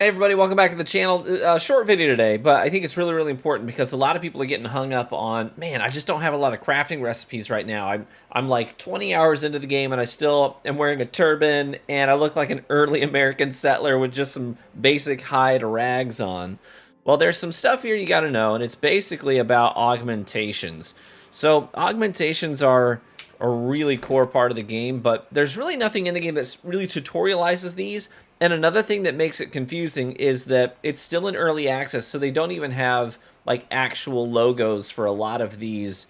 Hey everybody, welcome back to the channel. Short video today, but I think it's really important because a lot of people are getting hung up on, man, I just don't have a lot of crafting recipes right now. I'm like 20 hours into the game and I still am wearing a turban and I look like an early American settler with just some basic hide rags on. Well, there's some stuff here you got to know, and it's basically about augmentations. So augmentations are a really core part of the game, but there's really nothing in the game that really tutorializes these. And another thing that makes it confusing is that it's still in early access, so they don't even have like actual logos for a lot of these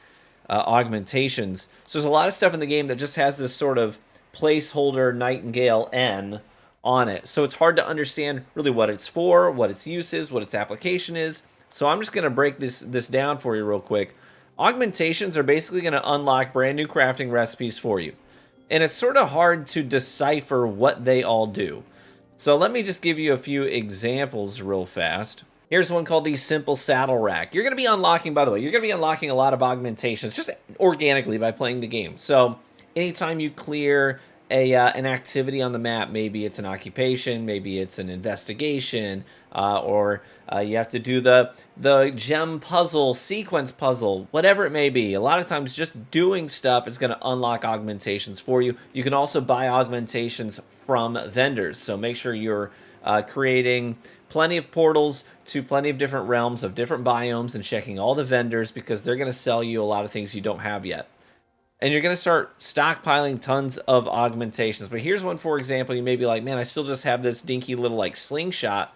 augmentations. So there's a lot of stuff in the game that just has this sort of placeholder Nightingale N on it. So it's hard to understand really what it's for, what its use is, what its application is. So I'm just going to break this down for you real quick. Augmentations are basically going to unlock brand new crafting recipes for you. And it's sort of hard to decipher what they all do. So let me just give you a few examples real fast. Here's one called the Simple Saddle Rack. You're going to be unlocking, by the way, you're going to be unlocking a lot of augmentations just organically by playing the game. So anytime you clear an activity on the map, maybe it's an occupation, maybe it's an investigation, or you have to do the gem puzzle, sequence puzzle, whatever it may be. A lot of times just doing stuff is going to unlock augmentations for you. You can also buy augmentations from vendors, so make sure you're creating plenty of portals to plenty of different realms of different biomes and checking all the vendors because they're going to sell you a lot of things you don't have yet. And you're going to start stockpiling tons of augmentations. But here's one, for example, you may be like, man, I still just have this dinky little like slingshot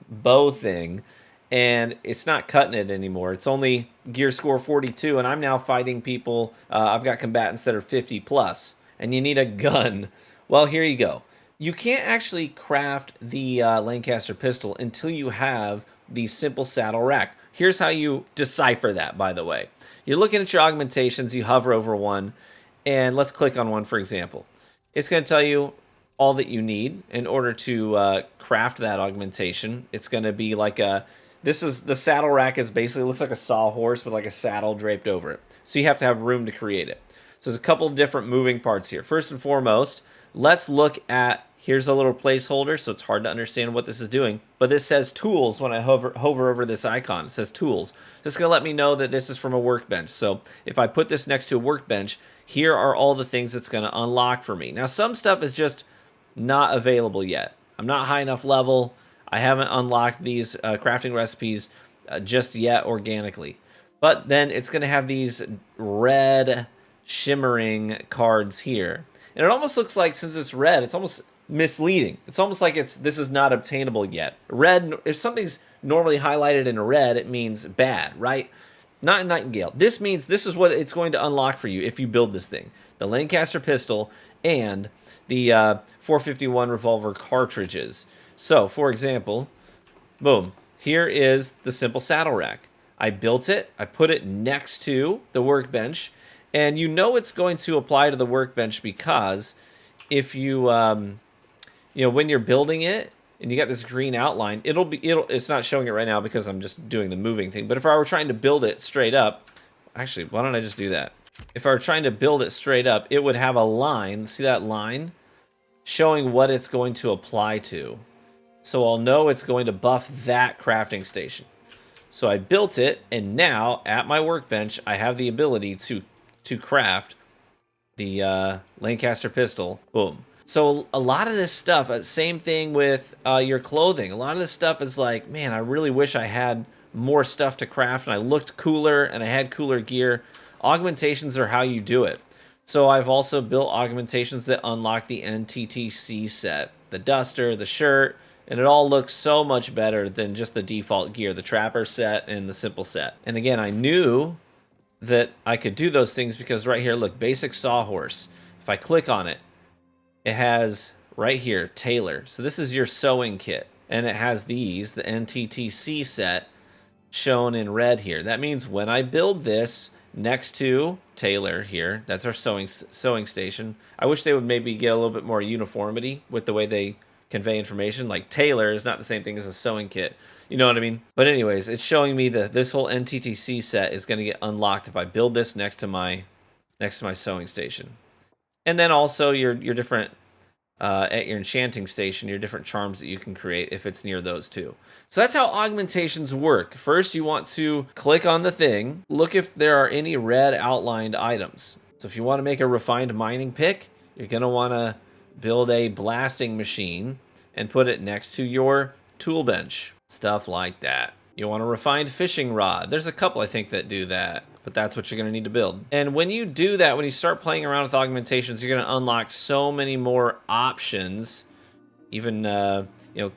bow thing, and it's not cutting it anymore. It's only gear score 42, and I'm now fighting people. I've got combatants that are 50 plus, and you need a gun. Well, here you go. You can't actually craft the Lancaster pistol until you have the Simple Saddle Rack. Here's how you decipher that, by the way. You're looking at your augmentations, you hover over one, and let's click on one, for example. It's going to tell you all that you need in order to craft that augmentation. It's going to be like the saddle rack is basically, looks like a sawhorse with like a saddle draped over it. So you have to have room to create it. So there's a couple of different moving parts here. First and foremost, let's look at, here's a little placeholder, so it's hard to understand what this is doing, but this says tools when I hover over this icon. It says tools. This is going to let me know that this is from a workbench. So if I put this next to a workbench, here are all the things it's going to unlock for me. Now, some stuff is just not available yet. I'm not high enough level. I haven't unlocked these crafting recipes just yet organically. But then it's going to have these red shimmering cards here. And it almost looks like, since it's red, it's almost misleading. It's almost like this is not obtainable yet. Red, if something's normally highlighted in red, it means bad, right? Not in Nightingale. This means this is what it's going to unlock for you if you build this thing. The Lancaster pistol and the 451 revolver cartridges. So, for example, boom, here is the Simple Saddle Rack. I built it, I put it next to the workbench, and you know it's going to apply to the workbench because if you when you're building it and you got this green outline, it's not showing it right now because I'm just doing the moving thing. But if I were trying to build it straight up, actually, why don't I just do that? If I were trying to build it straight up, it would have a line, see that line? Showing what it's going to apply to. So I'll know it's going to buff that crafting station. So I built it, and now at my workbench, I have the ability to craft the Lancaster pistol. Boom. So a lot of this stuff, same thing with your clothing. A lot of this stuff is like, man, I really wish I had more stuff to craft and I looked cooler and I had cooler gear. Augmentations are how you do it. So I've also built augmentations that unlock the NTTC set, the duster, the shirt, and it all looks so much better than just the default gear, the trapper set and the simple set. And again, I knew that I could do those things because right here, look, basic sawhorse. If I click on it, it has right here, tailor. So this is your sewing kit. And it has these, the NTTC set, shown in red here. That means when I build this next to tailor here, that's our sewing station. I wish they would maybe get a little bit more uniformity with the way they convey information. Like tailor is not the same thing as a sewing kit. You know what I mean? But anyways, it's showing me that this whole NTTC set is going to get unlocked if I build this next to my sewing station. And then also your different at your enchanting station, your different charms that you can create if it's near those two. So that's how augmentations work. First, you want to click on the thing, look if there are any red outlined items. So if you want to make a refined mining pick, you're going to want to build a blasting machine and put it next to your tool bench. Stuff like that. You want a refined fishing rod. There's a couple, I think, that do that, but that's what you're going to need to build. And when you do that, when you start playing around with augmentations, you're going to unlock so many more options. Even,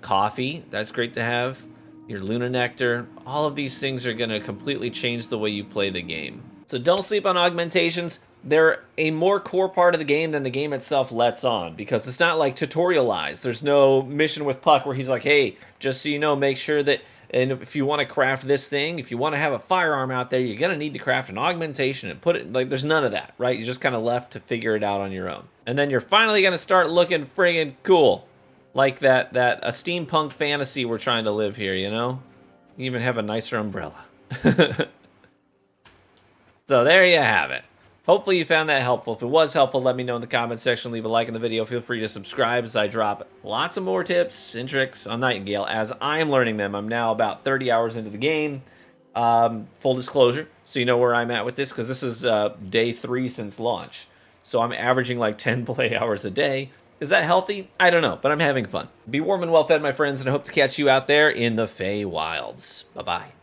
coffee, that's great to have. Your Luna Nectar. All of these things are going to completely change the way you play the game. So don't sleep on augmentations. They're a more core part of the game than the game itself lets on, because it's not like tutorialized. There's no mission with Puck where he's like, hey, just so you know, make sure that, and if you want to craft this thing, if you want to have a firearm out there, you're going to need to craft an augmentation and put it, like, there's none of that, right? You're just kind of left to figure it out on your own. And then you're finally going to start looking friggin' cool. Like that a steampunk fantasy we're trying to live here, you know? You even have a nicer umbrella. So there you have it. Hopefully you found that helpful. If it was helpful, let me know in the comment section. Leave a like on the video. Feel free to subscribe as I drop lots of more tips and tricks on Nightingale as I'm learning them. I'm now about 30 hours into the game. Full disclosure, so you know where I'm at with this, because this is day 3 since launch. So I'm averaging like 10 play hours a day. Is that healthy? I don't know, but I'm having fun. Be warm and well fed, my friends, and I hope to catch you out there in the Fey Wilds. Bye-bye.